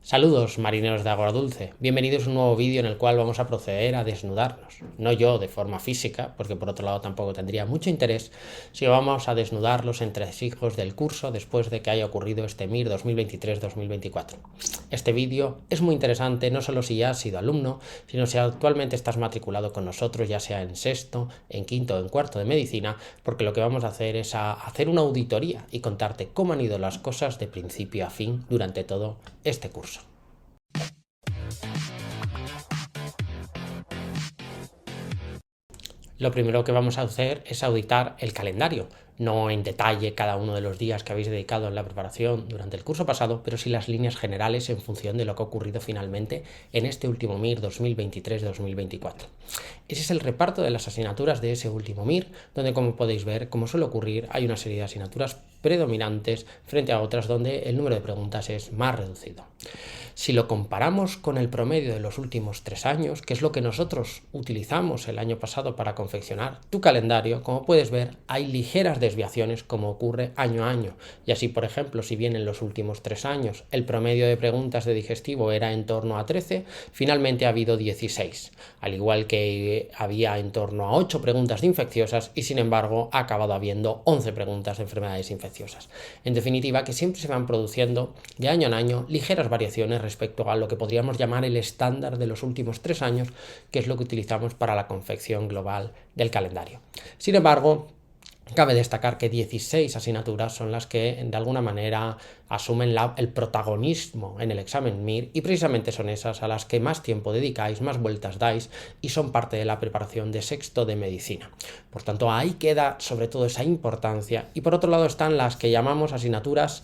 Saludos marineros de agua dulce, bienvenidos a un nuevo vídeo en el cual vamos a proceder a desnudarnos. No yo de forma física, porque por otro lado tampoco tendría mucho interés, sino vamos a desnudar los entresijos del curso después de que haya ocurrido este MIR 2023-2024. Este vídeo es muy interesante no solo si ya has sido alumno, sino si actualmente estás matriculado con nosotros, ya sea en sexto, en quinto o en cuarto de medicina, porque lo que vamos a hacer es hacer una auditoría y contarte cómo han ido las cosas de principio a fin durante todo este curso. Lo primero que vamos a hacer es auditar el calendario, no en detalle cada uno de los días que habéis dedicado en la preparación durante el curso pasado, pero sí las líneas generales en función de lo que ha ocurrido finalmente en este último MIR 2023-2024. Ese es el reparto de las asignaturas de ese último MIR, donde, como podéis ver, como suele ocurrir, hay una serie de asignaturas predominantes frente a otras donde el número de preguntas es más reducido. Si lo comparamos con el promedio de los últimos 3 años, que es lo que nosotros utilizamos el año pasado para confeccionar tu calendario, como puedes ver, hay ligeras desviaciones como ocurre año a año. Y así, por ejemplo, si bien en los últimos 3 años el promedio de preguntas de digestivo era en torno a 13, finalmente ha habido 16, al igual que había en torno a 8 preguntas de infecciosas y sin embargo ha acabado habiendo 11 preguntas de enfermedades infecciosas. En definitiva, que siempre se van produciendo de año en año ligeras variaciones respecto a lo que podríamos llamar el estándar de los últimos 3 años, que es lo que utilizamos para la confección global del calendario. Sin embargo, cabe destacar que 16 asignaturas son las que de alguna manera asumen el protagonismo en el examen MIR y precisamente son esas a las que más tiempo dedicáis, más vueltas dais y son parte de la preparación de sexto de medicina. Por tanto, ahí queda sobre todo esa importancia y por otro lado están las que llamamos asignaturas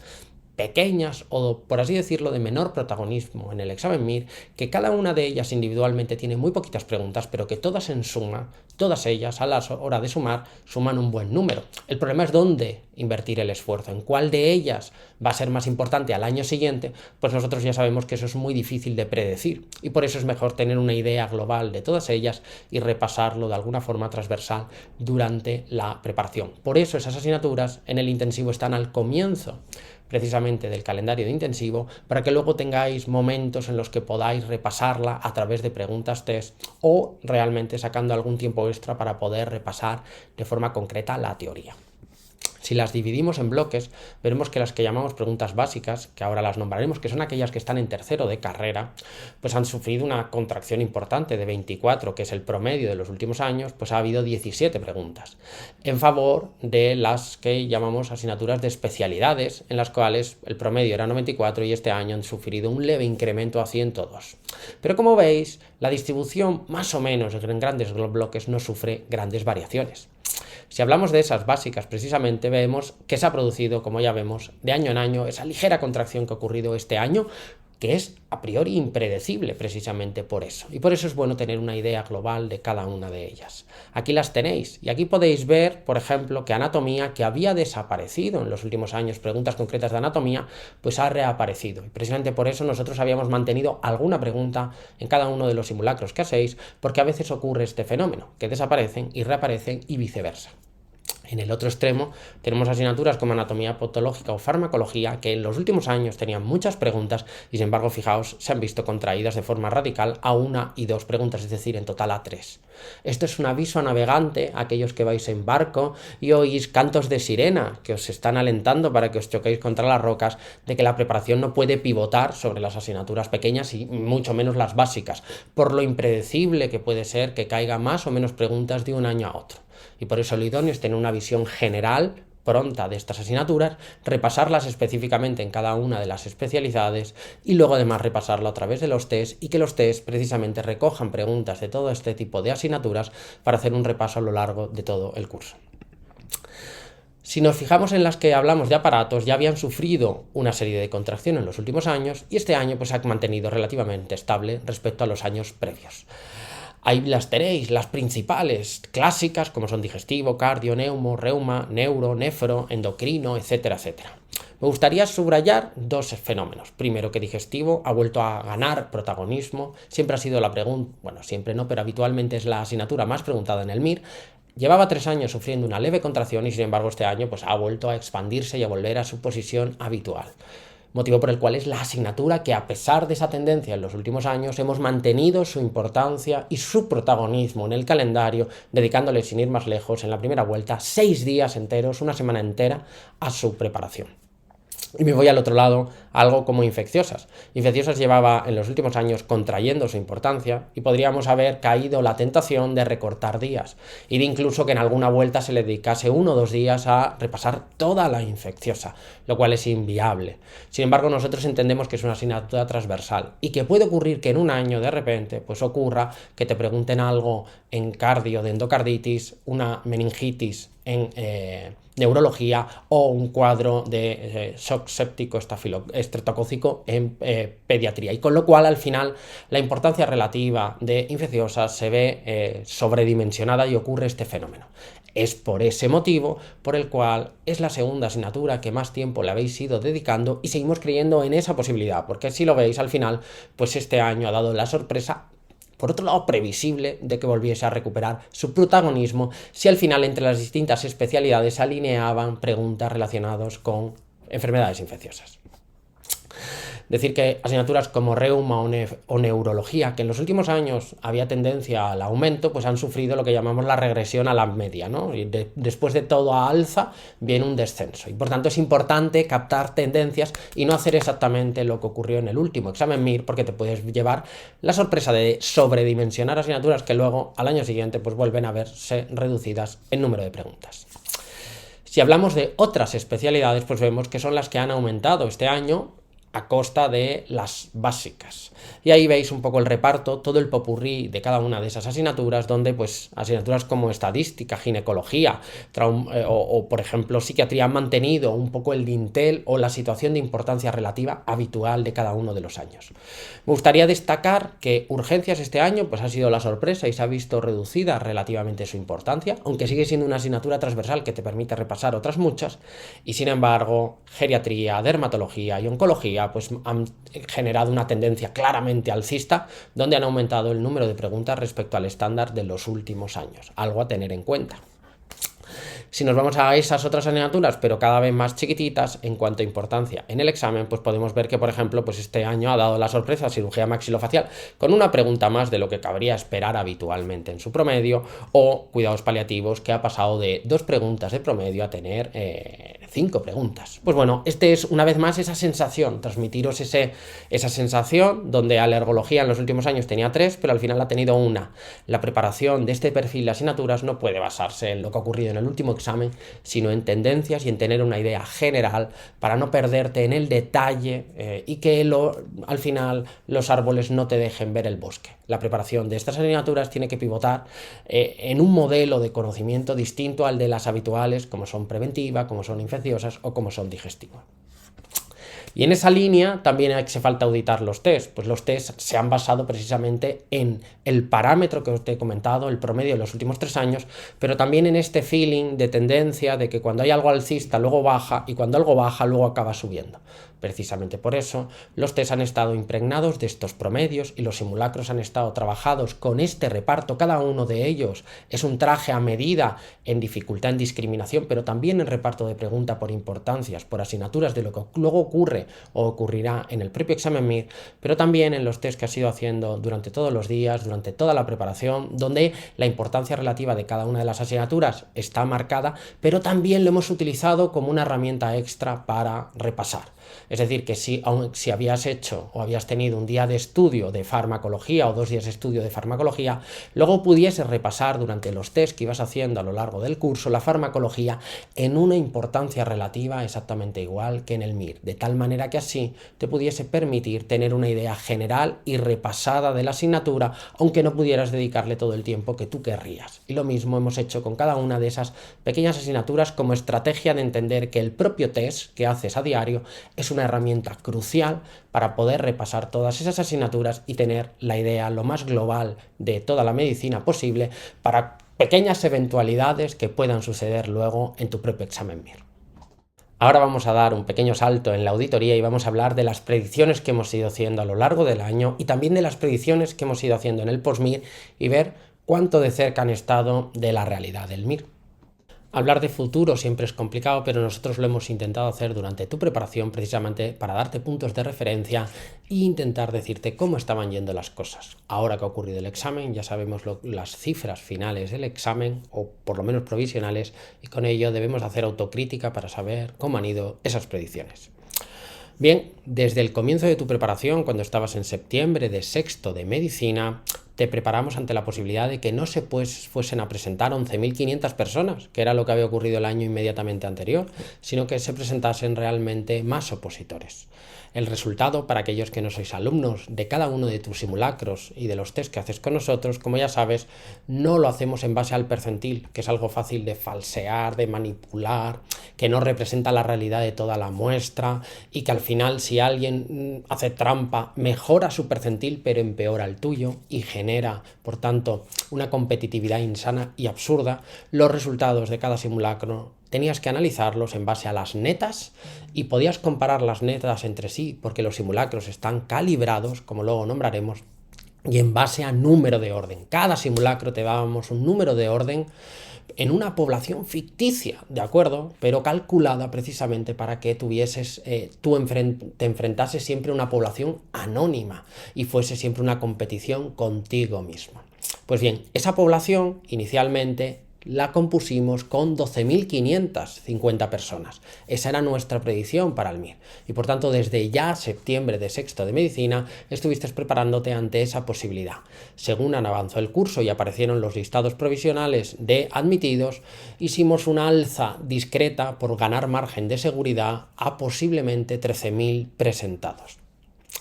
pequeñas o, por así decirlo, de menor protagonismo en el examen MIR, que cada una de ellas individualmente tiene muy poquitas preguntas, pero que todas en suma, todas ellas a la hora de sumar, suman un buen número. El problema es dónde invertir el esfuerzo, en cuál de ellas va a ser más importante al año siguiente, pues nosotros ya sabemos que eso es muy difícil de predecir y por eso es mejor tener una idea global de todas ellas y repasarlo de alguna forma transversal durante la preparación. Por eso esas asignaturas en el intensivo están al comienzo precisamente del calendario de intensivo, para que luego tengáis momentos en los que podáis repasarla a través de preguntas test o realmente sacando algún tiempo extra para poder repasar de forma concreta la teoría. Si las dividimos en bloques, veremos que las que llamamos preguntas básicas, que ahora las nombraremos, que son aquellas que están en tercero de carrera, pues han sufrido una contracción importante de 24, que es el promedio de los últimos años, pues ha habido 17 preguntas, en favor de las que llamamos asignaturas de especialidades, en las cuales el promedio era 94 y este año han sufrido un leve incremento a 102. Pero como veis, la distribución más o menos en grandes bloques no sufre grandes variaciones. Si hablamos de esas básicas, precisamente vemos que se ha producido, como ya vemos, de año en año, esa ligera contracción que ha ocurrido este año, que es a priori impredecible precisamente por eso. Y por eso es bueno tener una idea global de cada una de ellas. Aquí las tenéis. Y aquí podéis ver, por ejemplo, que anatomía, que había desaparecido en los últimos años, preguntas concretas de anatomía, pues ha reaparecido. Y precisamente por eso nosotros habíamos mantenido alguna pregunta en cada uno de los simulacros que hacéis, porque a veces ocurre este fenómeno, que desaparecen y reaparecen y viceversa. En el otro extremo tenemos asignaturas como anatomía patológica o farmacología que en los últimos años tenían muchas preguntas y sin embargo, fijaos, se han visto contraídas de forma radical a 1 y 2 preguntas, es decir, en total a 3. Esto es un aviso a navegante a aquellos que vais en barco y oís cantos de sirena que os están alentando para que os choquéis contra las rocas, de que la preparación no puede pivotar sobre las asignaturas pequeñas y mucho menos las básicas, por lo impredecible que puede ser que caiga más o menos preguntas de un año a otro. Y por eso lo idóneo es tener una visión general pronta de estas asignaturas, repasarlas específicamente en cada una de las especialidades y luego además repasarlo a través de los test y que los test precisamente recojan preguntas de todo este tipo de asignaturas para hacer un repaso a lo largo de todo el curso. Si nos fijamos en las que hablamos de aparatos, ya habían sufrido una serie de contracciones en los últimos años y este año pues, se ha mantenido relativamente estable respecto a los años previos. Ahí las tenéis, las principales, clásicas, como son digestivo, cardio, neumo, reuma, neuro, nefro, endocrino, etcétera, etcétera. Me gustaría subrayar 2 fenómenos. Primero, que digestivo ha vuelto a ganar protagonismo. Siempre ha sido la pregunta, bueno, siempre no, pero habitualmente es la asignatura más preguntada en el MIR. Llevaba 3 años sufriendo una leve contracción y sin embargo este año pues, ha vuelto a expandirse y a volver a su posición habitual. motivo por el cual es la asignatura que, a pesar de esa tendencia en los últimos años, hemos mantenido su importancia y su protagonismo en el calendario, dedicándole, sin ir más lejos, en la primera vuelta 6 días enteros, una semana entera, a su preparación. Y me voy al otro lado, algo como infecciosas. Infecciosas llevaba en los últimos años contrayendo su importancia y podríamos haber caído la tentación de recortar días y de incluso que en alguna vuelta se le dedicase 1 o 2 días a repasar toda la infecciosa, lo cual es inviable. Sin embargo, nosotros entendemos que es una asignatura transversal y que puede ocurrir que en un año de repente pues ocurra que te pregunten algo en cardio de endocarditis, una meningitis en neurología o un cuadro de shock séptico estreptocócico en pediatría. Y con lo cual, al final, la importancia relativa de infecciosas se ve sobredimensionada y ocurre este fenómeno. Es por ese motivo por el cual es la segunda asignatura que más tiempo le habéis ido dedicando y seguimos creyendo en esa posibilidad, porque si lo veis al final, pues este año ha dado la sorpresa, por otro lado previsible, de que volviese a recuperar su protagonismo si al final entre las distintas especialidades se alineaban preguntas relacionadas con enfermedades infecciosas. Decir que asignaturas como reuma o neurología, que en los últimos años había tendencia al aumento, pues han sufrido lo que llamamos la regresión a la media, ¿no? Y después de todo a alza viene un descenso. Y por tanto es importante captar tendencias y no hacer exactamente lo que ocurrió en el último examen MIR, porque te puedes llevar la sorpresa de sobredimensionar asignaturas que luego al año siguiente pues vuelven a verse reducidas en número de preguntas. Si hablamos de otras especialidades, pues vemos que son las que han aumentado este año a costa de las básicas. Y ahí veis un poco el reparto, todo el popurrí de cada una de esas asignaturas, donde pues asignaturas como estadística, ginecología o por ejemplo psiquiatría han mantenido un poco el dintel o la situación de importancia relativa habitual de cada uno de los años. Me gustaría destacar que urgencias este año pues ha sido la sorpresa y se ha visto reducida relativamente su importancia, aunque sigue siendo una asignatura transversal que te permite repasar otras muchas, y sin embargo geriatría, dermatología y oncología pues han generado una tendencia claramente alcista, donde han aumentado el número de preguntas respecto al estándar de los últimos años, algo a tener en cuenta. Si nos vamos a esas otras asignaturas, pero cada vez más chiquititas en cuanto a importancia en el examen, pues podemos ver que, por ejemplo, pues este año ha dado la sorpresa cirugía maxilofacial con una pregunta más de lo que cabría esperar habitualmente en su promedio, o cuidados paliativos, que ha pasado de 2 preguntas de promedio a tener 5 preguntas. Pues bueno, este es una vez más esa sensación, transmitiros esa sensación donde alergología en los últimos años tenía 3, pero al final ha tenido 1. La preparación de este perfil de asignaturas no puede basarse en lo que ha ocurrido en el último examen, sino en tendencias y en tener una idea general para no perderte en el detalle y que al final los árboles no te dejen ver el bosque. La preparación de estas asignaturas tiene que pivotar en un modelo de conocimiento distinto al de las habituales, como son preventiva, como son infecciosas o como son digestiva. Y en esa línea también hace falta auditar los test, pues los test se han basado precisamente en el parámetro que os he comentado, el promedio de los últimos 3 años, pero también en este feeling de tendencia de que cuando hay algo alcista luego baja y cuando algo baja luego acaba subiendo. Precisamente por eso los test han estado impregnados de estos promedios y los simulacros han estado trabajados con este reparto. Cada uno de ellos es un traje a medida en dificultad, en discriminación, pero también en reparto de pregunta por importancias, por asignaturas de lo que luego ocurre o ocurrirá en el propio examen MIR, pero también en los test que has ido haciendo durante todos los días, durante toda la preparación, donde la importancia relativa de cada una de las asignaturas está marcada, pero también lo hemos utilizado como una herramienta extra para repasar. Es decir, que si habías hecho o habías tenido un día de estudio de farmacología o 2 días de estudio de farmacología, luego pudieses repasar durante los test que ibas haciendo a lo largo del curso la farmacología en una importancia relativa exactamente igual que en el MIR, de tal manera que así te pudiese permitir tener una idea general y repasada de la asignatura, aunque no pudieras dedicarle todo el tiempo que tú querrías. Y lo mismo hemos hecho con cada una de esas pequeñas asignaturas como estrategia de entender que el propio test que haces a diario es una herramienta crucial para poder repasar todas esas asignaturas y tener la idea lo más global de toda la medicina posible para pequeñas eventualidades que puedan suceder luego en tu propio examen MIR. Ahora vamos a dar un pequeño salto en la auditoría y vamos a hablar de las predicciones que hemos ido haciendo a lo largo del año y también de las predicciones que hemos ido haciendo en el post-MIR y ver cuánto de cerca han estado de la realidad del MIR. Hablar de futuro siempre es complicado, pero nosotros lo hemos intentado hacer durante tu preparación precisamente para darte puntos de referencia e intentar decirte cómo estaban yendo las cosas. Ahora que ha ocurrido el examen, ya sabemos las cifras finales del examen, o por lo menos provisionales, y con ello debemos hacer autocrítica para saber cómo han ido esas predicciones. Bien, desde el comienzo de tu preparación, cuando estabas en septiembre de sexto de medicina, te preparamos ante la posibilidad de que no se fuesen a presentar 11.500 personas, que era lo que había ocurrido el año inmediatamente anterior, sino que se presentasen realmente más opositores. El resultado, para aquellos que no sois alumnos de cada uno de tus simulacros y de los test que haces con nosotros, como ya sabes, no lo hacemos en base al percentil, que es algo fácil de falsear, de manipular, que no representa la realidad de toda la muestra y que al final, si alguien hace trampa, mejora su percentil pero empeora el tuyo y genera, por tanto, una competitividad insana y absurda. Los resultados de cada simulacro tenías que analizarlos en base a las netas y podías comparar las netas entre sí porque los simulacros están calibrados, como luego nombraremos, y en base a número de orden. Cada simulacro te dábamos un número de orden en una población ficticia, ¿de acuerdo? Pero calculada precisamente para que tuvieses, te enfrentases siempre a una población anónima y fuese siempre una competición contigo mismo. Pues bien, esa población inicialmente la compusimos con 12.550 personas. Esa era nuestra predicción para el MIR. Y por tanto, desde ya septiembre de sexto de medicina, estuviste preparándote ante esa posibilidad. Según avanzó el curso y aparecieron los listados provisionales de admitidos, hicimos una alza discreta por ganar margen de seguridad a posiblemente 13.000 presentados.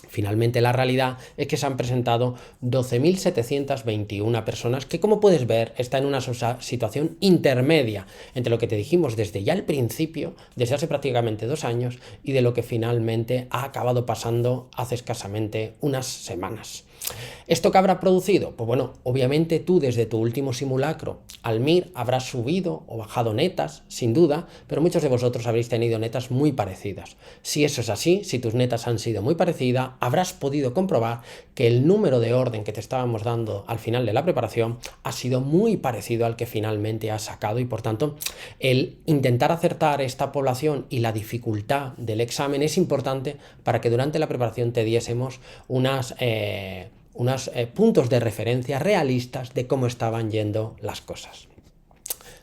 Finalmente, la realidad es que se han presentado 12.721 personas que, como puedes ver, está en una situación intermedia entre lo que te dijimos desde ya al principio, desde hace prácticamente 2 años, y de lo que finalmente ha acabado pasando hace escasamente unas semanas. ¿Esto qué habrá producido? Pues bueno, obviamente tú desde tu último simulacro al MIR habrás subido o bajado netas, sin duda, pero muchos de vosotros habréis tenido netas muy parecidas. Si eso es así, si tus netas han sido muy parecidas, habrás podido comprobar que el número de orden que te estábamos dando al final de la preparación ha sido muy parecido al que finalmente has sacado y por tanto el intentar acertar esta población y la dificultad del examen es importante para que durante la preparación te diésemos unos puntos de referencia realistas de cómo estaban yendo las cosas.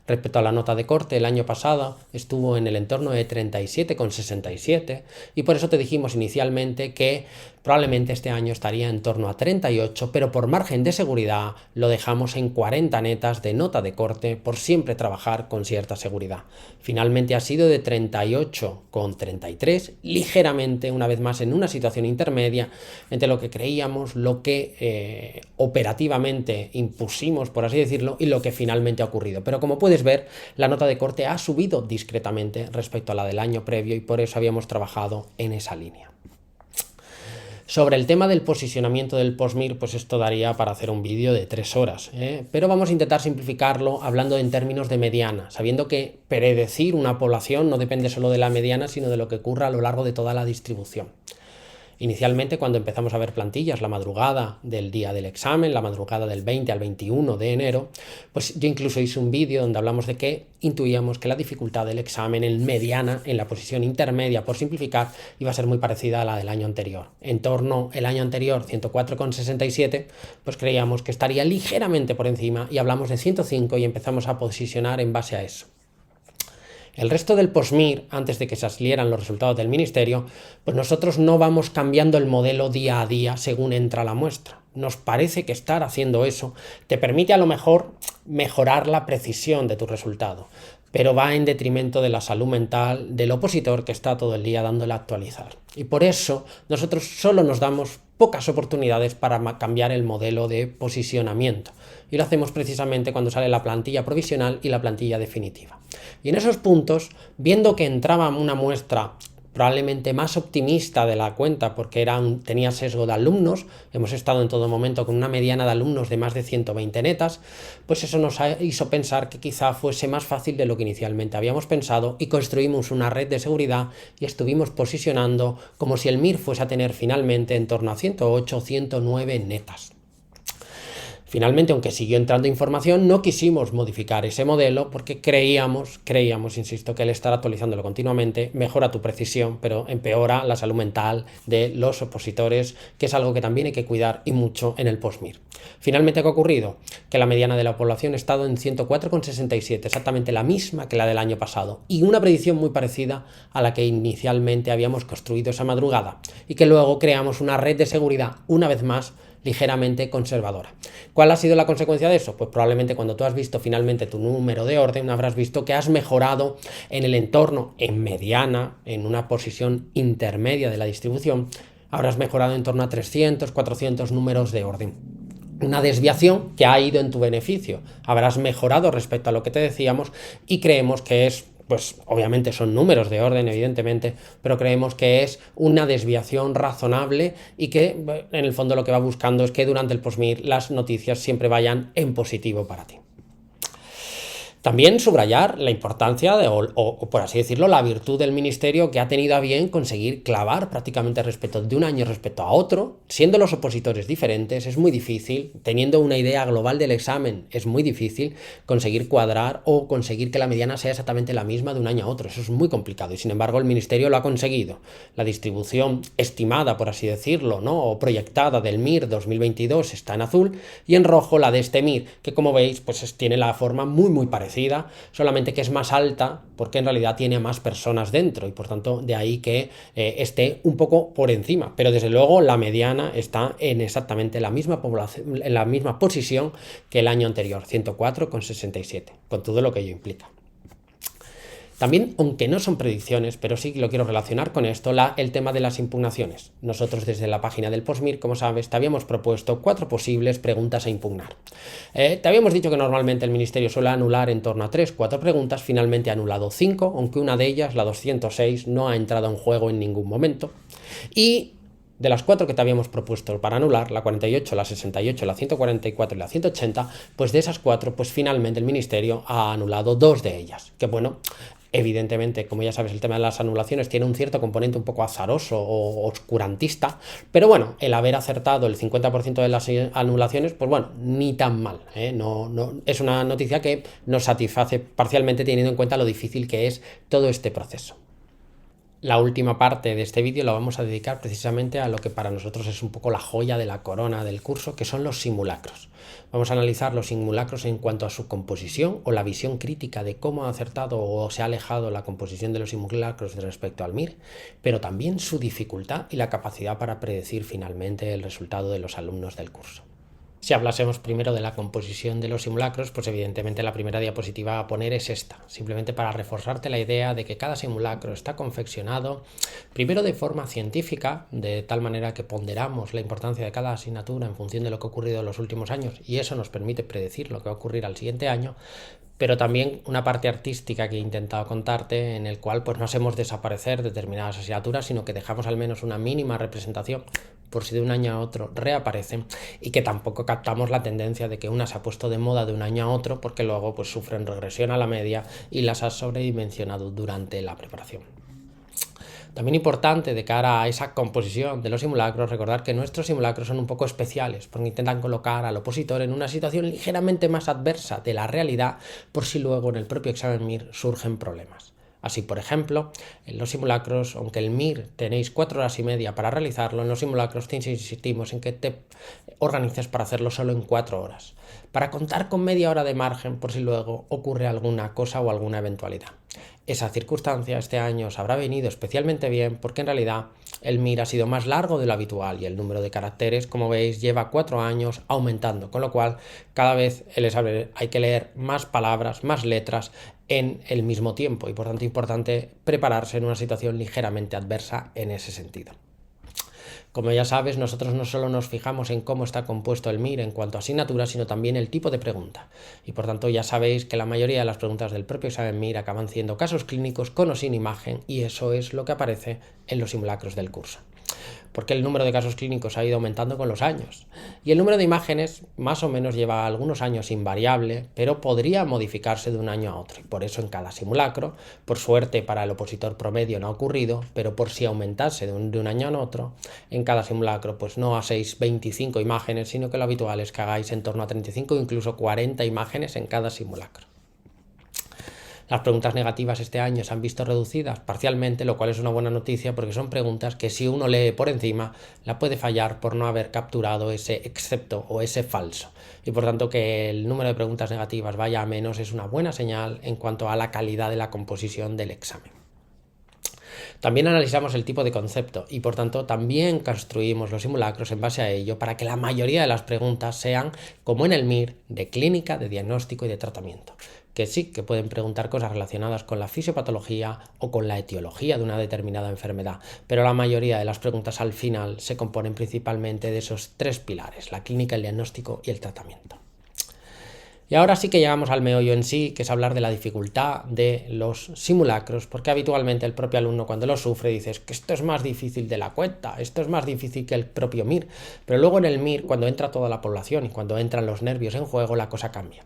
Respecto a la nota de corte, el año pasado estuvo en el entorno de 37,67 y por eso te dijimos inicialmente que probablemente este año estaría en torno a 38, pero por margen de seguridad lo dejamos en 40 netas de nota de corte por siempre trabajar con cierta seguridad. Finalmente ha sido de 38,33, ligeramente, una vez más, en una situación intermedia entre lo que creíamos, lo que operativamente impusimos, por así decirlo, y lo que finalmente ha ocurrido. Pero como puedes ver, la nota de corte ha subido discretamente respecto a la del año previo y por eso habíamos trabajado en esa línea. Sobre el tema del posicionamiento del POSMIR, pues esto daría para hacer un vídeo de 3 horas, pero vamos a intentar simplificarlo hablando en términos de mediana, sabiendo que predecir una población no depende solo de la mediana, sino de lo que ocurra a lo largo de toda la distribución. Inicialmente, cuando empezamos a ver plantillas la madrugada del día del examen, la madrugada del 20 al 21 de enero, pues yo incluso hice un vídeo donde hablamos de que intuíamos que la dificultad del examen en mediana, en la posición intermedia, por simplificar, iba a ser muy parecida a la del año anterior. En torno al año anterior, 104,67, pues creíamos que estaría ligeramente por encima y hablamos de 105 y empezamos a posicionar en base a eso. El resto del POSMIR, antes de que se salieran los resultados del ministerio, pues nosotros no vamos cambiando el modelo día a día según entra la muestra. Nos parece que estar haciendo eso te permite a lo mejor mejorar la precisión de tu resultado, pero va en detrimento de la salud mental del opositor que está todo el día dándole a actualizar. Y por eso nosotros solo nos damos pocas oportunidades para cambiar el modelo de posicionamiento. Y lo hacemos precisamente cuando sale la plantilla provisional y la plantilla definitiva. Y en esos puntos, viendo que entraba una muestra probablemente más optimista de la cuenta porque tenía sesgo de alumnos, hemos estado en todo momento con una mediana de alumnos de más de 120 netas, pues eso nos hizo pensar que quizá fuese más fácil de lo que inicialmente habíamos pensado y construimos una red de seguridad y estuvimos posicionando como si el MIR fuese a tener finalmente en torno a 108 o 109 netas. Finalmente, aunque siguió entrando información, no quisimos modificar ese modelo porque creíamos, insisto, que el estar actualizándolo continuamente mejora tu precisión, pero empeora la salud mental de los opositores, que es algo que también hay que cuidar y mucho en el post-MIR. Finalmente, ¿qué ha ocurrido? Que la mediana de la población ha estado en 104,67, exactamente la misma que la del año pasado, y una predicción muy parecida a la que inicialmente habíamos construido esa madrugada, y que luego creamos una red de seguridad, una vez más, ligeramente conservadora. ¿Cuál ha sido la consecuencia de eso? Pues probablemente cuando tú has visto finalmente tu número de orden, habrás visto que has mejorado en el entorno, en mediana, en una posición intermedia de la distribución, habrás mejorado en torno a 300, 400 números de orden. Una desviación que ha ido en tu beneficio. Habrás mejorado respecto a lo que te decíamos y creemos que es, pues obviamente son números de orden, evidentemente, pero creemos que es una desviación razonable y que en el fondo lo que va buscando es que durante el post-MIR las noticias siempre vayan en positivo para ti. También subrayar la importancia o por así decirlo, la virtud del ministerio, que ha tenido a bien conseguir clavar prácticamente respecto de un año respecto a otro, siendo los opositores diferentes. Es muy difícil, teniendo una idea global del examen, es muy difícil conseguir cuadrar o conseguir que la mediana sea exactamente la misma de un año a otro. Eso es muy complicado y sin embargo el ministerio lo ha conseguido. La distribución estimada, por así decirlo, ¿no?, o proyectada del MIR 2022 está en azul, y en rojo la de este MIR, que como veis pues tiene la forma muy parecida, solamente que es más alta porque en realidad tiene más personas dentro y por tanto de ahí que esté un poco por encima, pero desde luego la mediana está en exactamente la misma población, en la misma posición que el año anterior, 104,67, con todo lo que ello implica. También, aunque no son predicciones, pero sí lo quiero relacionar con esto, el tema de las impugnaciones. Nosotros desde la página del post-MIR, como sabes, te habíamos propuesto 4 posibles preguntas a impugnar. Te habíamos dicho que normalmente el ministerio suele anular en torno a 3-4 preguntas, finalmente ha anulado 5, aunque una de ellas, la 206, no ha entrado en juego en ningún momento. Y de las 4 que te habíamos propuesto para anular, la 48, la 68, la 144 y la 180, pues de esas 4, pues finalmente el ministerio ha anulado 2 de ellas. Que bueno, evidentemente, como ya sabes, el tema de las anulaciones tiene un cierto componente un poco azaroso o oscurantista, pero bueno, el haber acertado el 50% de las anulaciones, pues bueno, ni tan mal, ¿eh? No, es una noticia que nos satisface parcialmente teniendo en cuenta lo difícil que es todo este proceso. La última parte de este vídeo la vamos a dedicar precisamente a lo que para nosotros es un poco la joya de la corona del curso, que son los simulacros. Vamos a analizar los simulacros en cuanto a su composición o la visión crítica de cómo ha acertado o se ha alejado la composición de los simulacros respecto al MIR, pero también su dificultad y la capacidad para predecir finalmente el resultado de los alumnos del curso. Si hablásemos primero de la composición de los simulacros, pues evidentemente la primera diapositiva a poner es esta, simplemente para reforzarte la idea de que cada simulacro está confeccionado primero de forma científica, de tal manera que ponderamos la importancia de cada asignatura en función de lo que ha ocurrido en los últimos años, y eso nos permite predecir lo que va a ocurrir al siguiente año, pero también una parte artística que he intentado contarte, en el cual pues no hacemos desaparecer determinadas asignaturas, sino que dejamos al menos una mínima representación por si de un año a otro reaparecen, y que tampoco captamos la tendencia de que una se ha puesto de moda de un año a otro porque luego pues sufren regresión a la media y las has sobredimensionado durante la preparación. También importante de cara a esa composición de los simulacros, recordar que nuestros simulacros son un poco especiales porque intentan colocar al opositor en una situación ligeramente más adversa de la realidad por si luego en el propio examen MIR surgen problemas. Así, por ejemplo, en los simulacros, aunque el MIR tenéis 4 horas y media para realizarlo, en los simulacros te insistimos en que te organices para hacerlo solo en 4 horas, para contar con media hora de margen por si luego ocurre alguna cosa o alguna eventualidad. Esa circunstancia este año os habrá venido especialmente bien porque en realidad el MIR ha sido más largo de lo habitual y el número de caracteres, como veis, lleva 4 años aumentando, con lo cual cada vez hay que leer más palabras, más letras en el mismo tiempo y por tanto importante prepararse en una situación ligeramente adversa en ese sentido. Como ya sabes, nosotros no solo nos fijamos en cómo está compuesto el MIR en cuanto a asignaturas, sino también el tipo de pregunta. Y por tanto ya sabéis que la mayoría de las preguntas del propio examen MIR acaban siendo casos clínicos con o sin imagen, y eso es lo que aparece en los simulacros del curso. porque el número de casos clínicos ha ido aumentando con los años. Y el número de imágenes más o menos lleva algunos años invariable, pero podría modificarse de un año a otro. Y por eso en cada simulacro, por suerte para el opositor promedio no ha ocurrido, pero por si aumentase de un año a otro, en cada simulacro pues no hacéis 25 imágenes, sino que lo habitual es que hagáis en torno a 35 o incluso 40 imágenes en cada simulacro. Las preguntas negativas este año se han visto reducidas parcialmente, lo cual es una buena noticia porque son preguntas que si uno lee por encima la puede fallar por no haber capturado ese excepto o ese falso. Y por tanto que el número de preguntas negativas vaya a menos es una buena señal en cuanto a la calidad de la composición del examen. También analizamos el tipo de concepto y por tanto también construimos los simulacros en base a ello para que la mayoría de las preguntas sean, como en el MIR, de clínica, de diagnóstico y de tratamiento. Que sí, que pueden preguntar cosas relacionadas con la fisiopatología o con la etiología de una determinada enfermedad, pero la mayoría de las preguntas al final se componen principalmente de esos tres pilares, la clínica, el diagnóstico y el tratamiento. Y ahora sí que llegamos al meollo en sí, que es hablar de la dificultad de los simulacros, porque habitualmente el propio alumno cuando lo sufre dice que esto es más difícil de la cuenta, esto es más difícil que el propio MIR, pero luego en el MIR, cuando entra toda la población y cuando entran los nervios en juego, la cosa cambia.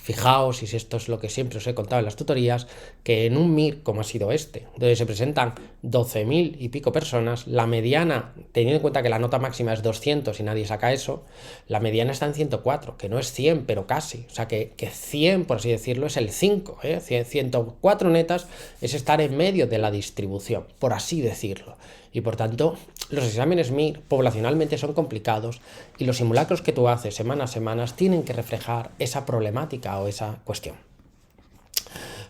Fijaos, y esto es lo que siempre os he contado en las tutorías, que en un MIR, como ha sido este, donde se presentan 12.000 y pico personas, la mediana, teniendo en cuenta que la nota máxima es 200 y nadie saca eso, la mediana está en 104, que no es 100, pero casi. O sea, que 100, por así decirlo, es el 5. 104 netas es estar en medio de la distribución, por así decirlo. Y por tanto, los exámenes MIR poblacionalmente son complicados y los simulacros que tú haces semana a semana tienen que reflejar esa problemática o esa cuestión.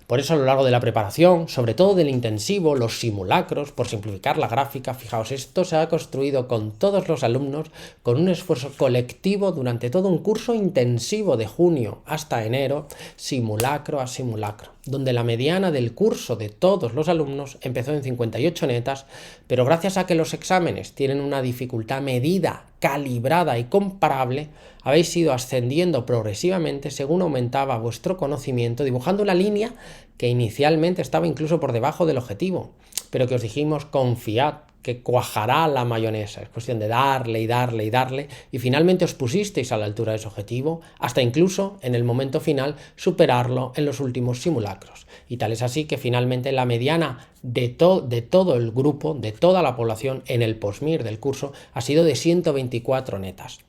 Por eso a lo largo de la preparación, sobre todo del intensivo, los simulacros, por simplificar la gráfica, fijaos, esto se ha construido con todos los alumnos, con un esfuerzo colectivo durante todo un curso intensivo de junio hasta enero, simulacro a simulacro, donde la mediana del curso de todos los alumnos empezó en 58 netas, pero gracias a que los exámenes tienen una dificultad medida, calibrada y comparable, habéis ido ascendiendo progresivamente según aumentaba vuestro conocimiento, dibujando una línea que inicialmente estaba incluso por debajo del objetivo, pero que os dijimos confiad, que cuajará la mayonesa, es cuestión de darle y darle y darle, y finalmente os pusisteis a la altura de ese objetivo, hasta incluso en el momento final superarlo en los últimos simulacros. Y tal es así que finalmente la mediana de todo el grupo, de toda la población en el post-MIR del curso, ha sido de 124 netas.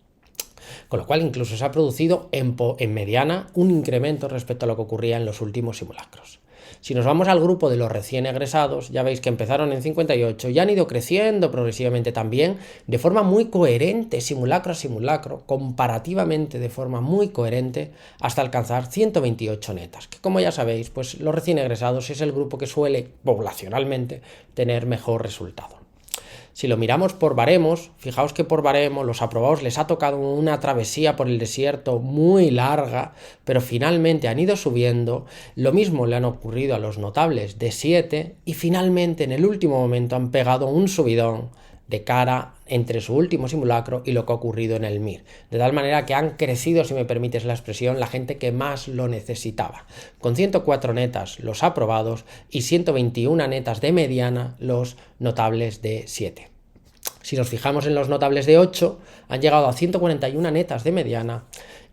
Con lo cual incluso se ha producido en mediana un incremento respecto a lo que ocurría en los últimos simulacros. Si nos vamos al grupo de los recién egresados, ya veis que empezaron en 58 y han ido creciendo progresivamente también de forma muy coherente, simulacro a simulacro, comparativamente de forma muy coherente, hasta alcanzar 128 netas, que como ya sabéis, pues los recién egresados es el grupo que suele poblacionalmente tener mejor resultado. Si lo miramos por baremos, fijaos que por baremo los aprobados les ha tocado una travesía por el desierto muy larga, pero finalmente han ido subiendo. Lo mismo le han ocurrido a los notables de 7 y finalmente en el último momento han pegado un subidón de cara entre su último simulacro y lo que ha ocurrido en el MIR. De tal manera que han crecido, si me permites la expresión, la gente que más lo necesitaba. Con 104 netas los aprobados y 121 netas de mediana los notables de 7. Si nos fijamos en los notables de 8, han llegado a 141 netas de mediana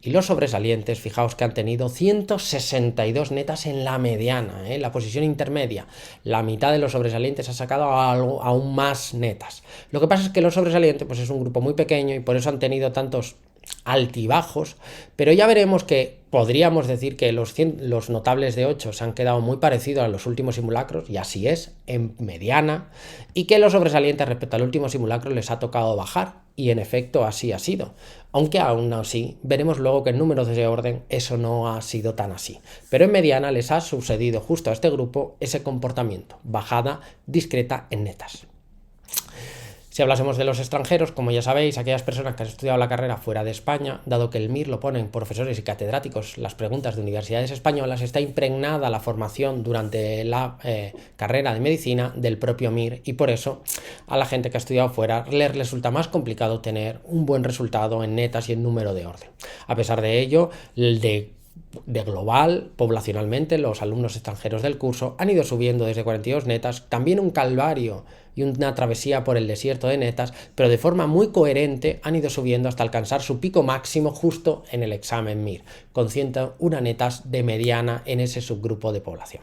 y los sobresalientes, fijaos que han tenido 162 netas en la mediana, la posición intermedia. La mitad de los sobresalientes ha sacado aún más netas. Lo que pasa es que los sobresalientes pues es un grupo muy pequeño y por eso han tenido tantos altibajos, pero ya veremos que podríamos decir que los notables de 8 se han quedado muy parecidos a los últimos simulacros, y así es, en mediana, y que los sobresalientes respecto al último simulacro les ha tocado bajar, y en efecto así ha sido, aunque aún así veremos luego que en números de ese orden eso no ha sido tan así, pero en mediana les ha sucedido justo a este grupo ese comportamiento, bajada discreta en netas. Si hablásemos de los extranjeros, como ya sabéis, aquellas personas que han estudiado la carrera fuera de España, dado que el MIR lo ponen profesores y catedráticos, las preguntas de universidades españolas, está impregnada la formación durante la carrera de medicina del propio MIR, y por eso a la gente que ha estudiado fuera les resulta más complicado tener un buen resultado en netas y en número de orden. A pesar de ello, de de global, poblacionalmente, los alumnos extranjeros del curso han ido subiendo desde 42 netas, también un calvario y una travesía por el desierto de netas, pero de forma muy coherente han ido subiendo hasta alcanzar su pico máximo justo en el examen MIR, con 101 netas de mediana en ese subgrupo de población.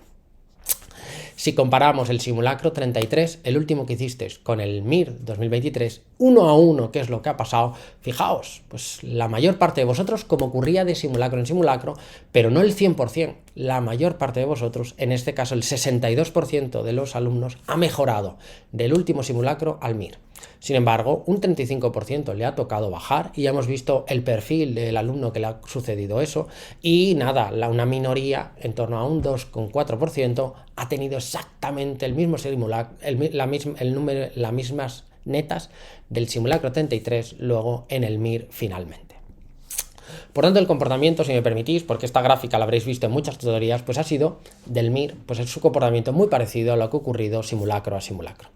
Si comparamos el simulacro 33, el último que hiciste, con el MIR 2023, 1 a 1, ¿qué es lo que ha pasado? Fijaos, pues la mayor parte de vosotros, como ocurría de simulacro en simulacro, pero no el 100%, la mayor parte de vosotros, en este caso el 62% de los alumnos, ha mejorado del último simulacro al MIR. Sin embargo, un 35% le ha tocado bajar y ya hemos visto el perfil del alumno que le ha sucedido eso y nada, una minoría, en torno a un 2,4%, ha tenido exactamente el mismo simulacro, las mismas netas del simulacro 33 luego en el MIR finalmente. Por tanto, el comportamiento, si me permitís, porque esta gráfica la habréis visto en muchas tutorías, pues ha sido del MIR, pues es su comportamiento muy parecido a lo que ha ocurrido simulacro a simulacro.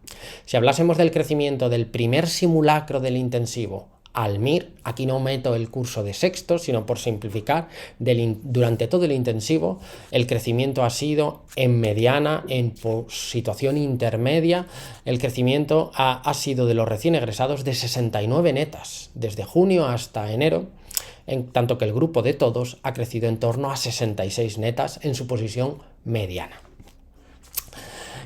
Si hablásemos del crecimiento del primer simulacro del intensivo al MIR, aquí no meto el curso de sexto, sino por simplificar, durante todo el intensivo, el crecimiento ha sido en mediana, en situación intermedia, el crecimiento ha sido de los recién egresados de 69 netas, desde junio hasta enero, en tanto que el grupo de todos ha crecido en torno a 66 netas en su posición mediana.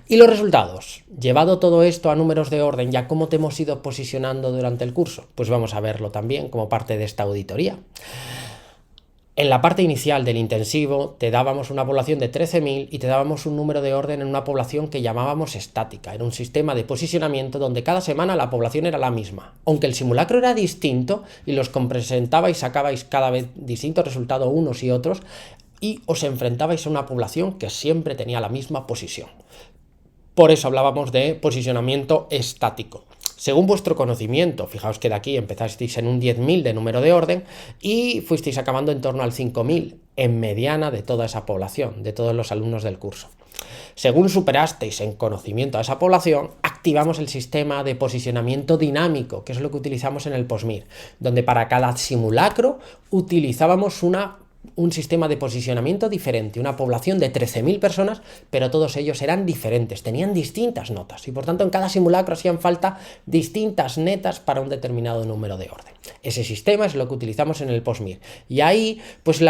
Y los resultados, llevado todo esto a números de orden, ¿ya cómo te hemos ido posicionando durante el curso? Pues vamos a verlo también como parte de esta auditoría. En la parte inicial del intensivo te dábamos una población de 13.000 y te dábamos un número de orden en una población que llamábamos estática. Era un sistema de posicionamiento donde cada semana la población era la misma. Aunque el simulacro era distinto y los presentabais y sacabais cada vez distintos resultados unos y otros, y os enfrentabais a una población que siempre tenía la misma posición. Por eso hablábamos de posicionamiento estático. Según vuestro conocimiento, fijaos que de aquí empezasteis en un 10.000 de número de orden y fuisteis acabando en torno al 5.000 en mediana de toda esa población, de todos los alumnos del curso. Según superasteis en conocimiento a esa población, activamos el sistema de posicionamiento dinámico, que es lo que utilizamos en el POSMIR, donde para cada simulacro utilizábamos un sistema de posicionamiento diferente, una población de 13.000 personas, pero todos ellos eran diferentes, tenían distintas notas y por tanto en cada simulacro hacían falta distintas netas para un determinado número de orden. Ese sistema es lo que utilizamos en el POSMIR y ahí, pues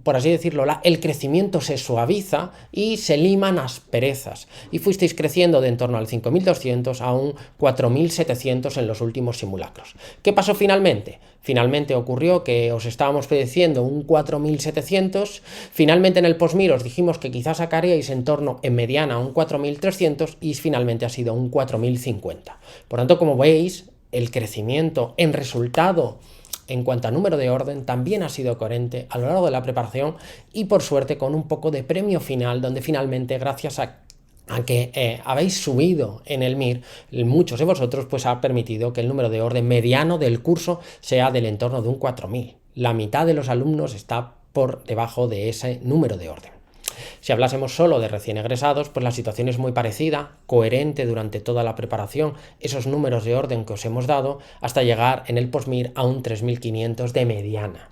por así decirlo, el crecimiento se suaviza y se liman asperezas y fuisteis creciendo de en torno al 5.200 a un 4.700 en los últimos simulacros. ¿Qué pasó finalmente? Finalmente ocurrió que os estábamos prediciendo un 4.700, finalmente en el POSMIR os dijimos que quizás sacaríais en torno en mediana a un 4.300 y finalmente ha sido un 4.050. Por tanto, como veis, el crecimiento en resultado en cuanto a número de orden también ha sido coherente a lo largo de la preparación y por suerte con un poco de premio final donde finalmente gracias a que habéis subido en el MIR, muchos de vosotros, pues ha permitido que el número de orden mediano del curso sea del entorno de un 4.000. La mitad de los alumnos está por debajo de ese número de orden. Si hablásemos solo de recién egresados, pues la situación es muy parecida, coherente durante toda la preparación, esos números de orden que os hemos dado, hasta llegar en el POSMIR a un 3.500 de mediana.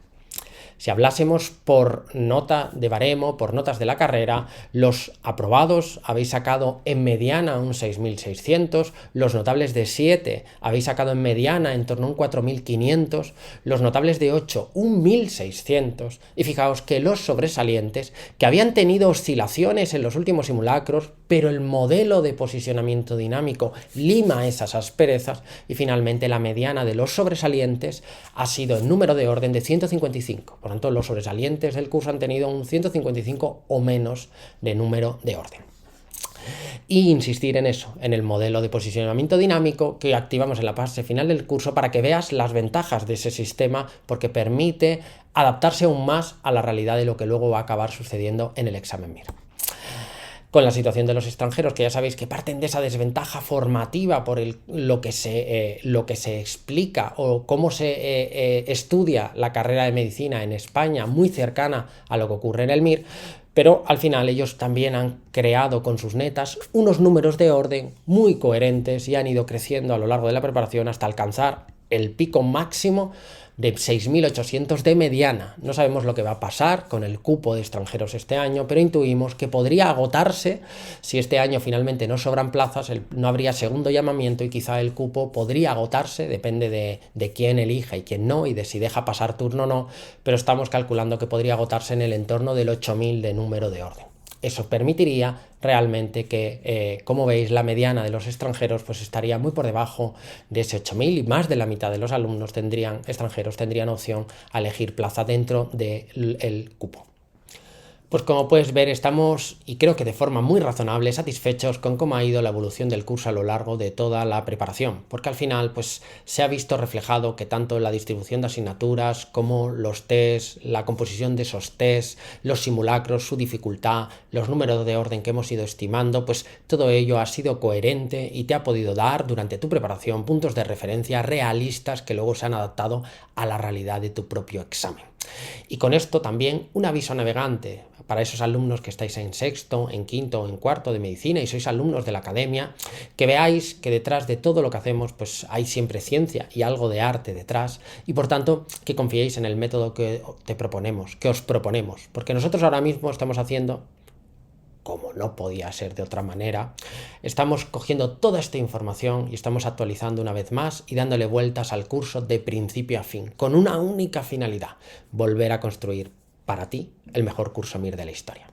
Si hablásemos por nota de baremo, por notas de la carrera, los aprobados habéis sacado en mediana un 6.600, los notables de 7 habéis sacado en mediana en torno a un 4.500, los notables de 8 un 1.600 y fijaos que los sobresalientes, que habían tenido oscilaciones en los últimos simulacros, pero el modelo de posicionamiento dinámico lima esas asperezas y finalmente la mediana de los sobresalientes ha sido en número de orden de 155. Por tanto, los sobresalientes del curso han tenido un 155 o menos de número de orden. Y insistir en eso, en el modelo de posicionamiento dinámico que activamos en la fase final del curso para que veas las ventajas de ese sistema porque permite adaptarse aún más a la realidad de lo que luego va a acabar sucediendo en el examen MIR. Con la situación de los extranjeros, que ya sabéis que parten de esa desventaja formativa por lo que se explica o cómo se estudia la carrera de medicina en España, muy cercana a lo que ocurre en el MIR, pero al final ellos también han creado con sus netas unos números de orden muy coherentes y han ido creciendo a lo largo de la preparación hasta alcanzar el pico máximo de 6.800 de mediana. No sabemos lo que va a pasar con el cupo de extranjeros este año, pero intuimos que podría agotarse si este año finalmente no sobran plazas, no habría segundo llamamiento y quizá el cupo podría agotarse, depende de quién elija y quién no, y de si deja pasar turno o no, pero estamos calculando que podría agotarse en el entorno del 8.000 de número de orden. Eso permitiría realmente que, como veis, la mediana de los extranjeros pues estaría muy por debajo de ese 8.000 y más de la mitad de los alumnos extranjeros tendrían opción a elegir plaza dentro del cupo. Pues como puedes ver, estamos, y creo que de forma muy razonable, satisfechos con cómo ha ido la evolución del curso a lo largo de toda la preparación, porque al final pues, se ha visto reflejado que tanto la distribución de asignaturas como los tests, la composición de esos tests, los simulacros, su dificultad, los números de orden que hemos ido estimando, pues todo ello ha sido coherente y te ha podido dar durante tu preparación puntos de referencia realistas que luego se han adaptado a la realidad de tu propio examen. Y con esto también un aviso navegante para esos alumnos que estáis en sexto, en quinto o en cuarto de medicina y sois alumnos de la academia, que veáis que detrás de todo lo que hacemos pues hay siempre ciencia y algo de arte detrás y por tanto que confiéis en el método que os proponemos, porque nosotros ahora mismo estamos haciendo, como no podía ser de otra manera, estamos cogiendo toda esta información y estamos actualizando una vez más y dándole vueltas al curso de principio a fin, con una única finalidad: volver a construir para ti el mejor curso MIR de la historia.